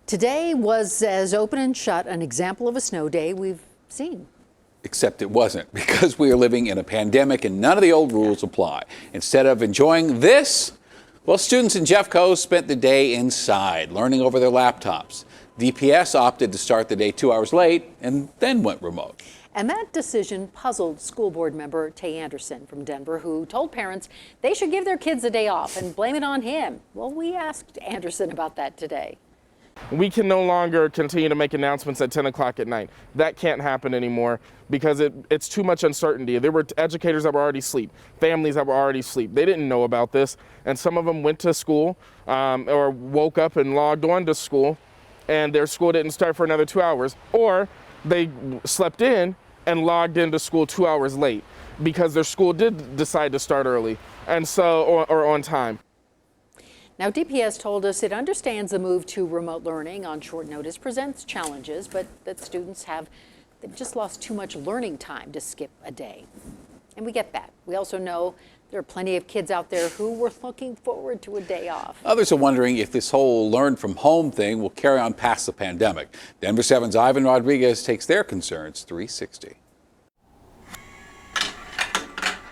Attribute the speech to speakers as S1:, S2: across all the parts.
S1: Today was as open and shut an example of a snow day we've seen.
S2: Except it wasn't, because we are living in a pandemic and none of the old rules apply. Instead of enjoying this, well, students in Jeffco spent the day inside, learning over their laptops. DPS opted to start the day 2 hours late and then went remote.
S1: And that decision puzzled school board member Tay Anderson from Denver, who told parents they should give their kids a day off and blame it on him. Well, we asked Anderson about that today.
S3: We can no longer continue to make announcements at 10 o'clock at night. That can't happen anymore because it's too much uncertainty. There were educators that were already asleep, families that were already asleep. They didn't know about this, and some of them went to school or woke up and logged on to school, and their school didn't start for another 2 hours, or they slept in and logged into school 2 hours late because their school did decide to start early and so or on time.
S1: Now, DPS told us it understands the move to remote learning on short notice presents challenges, but that students they've just lost too much learning time to skip a day. And we get that. We also know there are plenty of kids out there who were looking forward to a day off.
S2: Others are wondering if this whole learn from home thing will carry on past the pandemic. Denver 7's Ivan Rodriguez takes their concerns 360.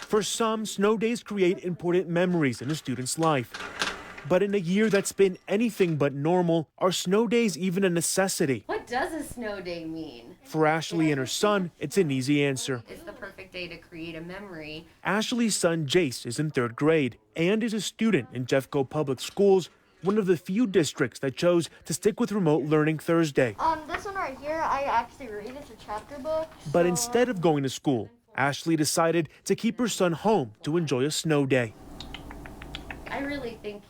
S4: For some, snow days create important memories in a student's life. But in a year that's been anything but normal, are snow days even a necessity?
S5: What does a snow day mean?
S4: For Ashley and her son, it's an easy answer.
S5: It's the perfect day to create a memory.
S4: Ashley's son, Jace, is in 3rd grade and is a student in Jeffco Public Schools, one of the few districts that chose to stick with remote learning Thursday.
S6: This one right here, I actually read. It's a chapter book.
S4: But instead of going to school, Ashley decided to keep her son home to enjoy a snow day.
S5: I really think,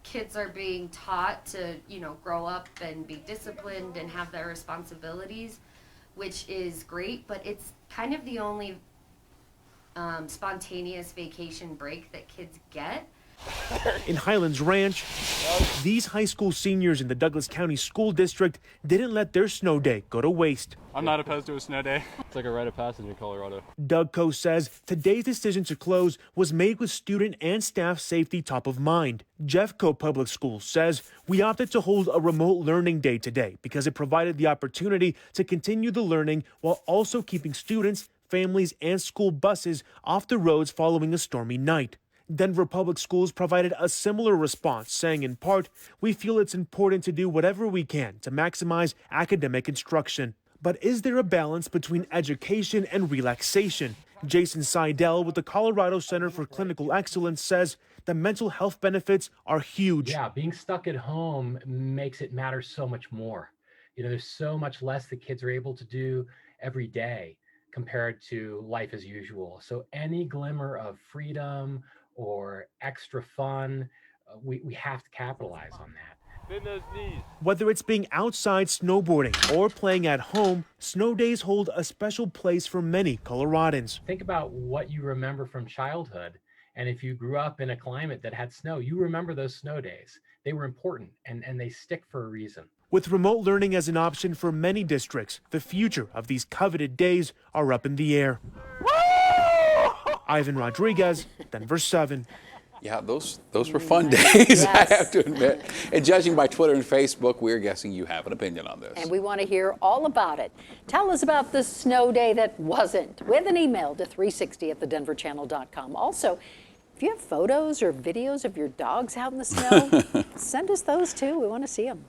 S5: kids are being taught to, grow up and be disciplined and have their responsibilities, which is great, but it's kind of the only spontaneous vacation break that kids get.
S4: In Highlands Ranch, these high school seniors in the Douglas County School District didn't let their snow day go to waste.
S7: I'm not opposed to a snow day. It's like a rite of passage in Colorado.
S4: Doug Coe says today's decision to close was made with student and staff safety top of mind. Jeffco Public Schools says we opted to hold a remote learning day today because it provided the opportunity to continue the learning while also keeping students, families, and school buses off the roads following a stormy night. Denver Public Schools provided a similar response, saying in part, "We feel it's important to do whatever we can to maximize academic instruction. But is there a balance between education and relaxation?" Jason Seidel with the Colorado Center for Clinical Excellence says the mental health benefits are huge.
S8: Yeah, being stuck at home makes it matter so much more. There's so much less that kids are able to do every day compared to life as usual. So any glimmer of freedom or extra fun, we have to capitalize on that.
S4: Whether it's being outside snowboarding or playing at home, snow days hold a special place for many Coloradans.
S8: Think about what you remember from childhood. And if you grew up in a climate that had snow, you remember those snow days. They were important and they stick for a reason.
S4: With remote learning as an option for many districts, the future of these coveted days are up in the air. Ivan Rodriguez, Denver 7.
S2: Yeah, those were fun days,
S1: Yes.
S2: I have to admit. And judging by Twitter and Facebook, we're guessing you have an opinion on this.
S1: And we want to hear all about it. Tell us about the snow day that wasn't with an email to 360@thedenverchannel.com. Also, if you have photos or videos of your dogs out in the snow, send us those too. We want to see them.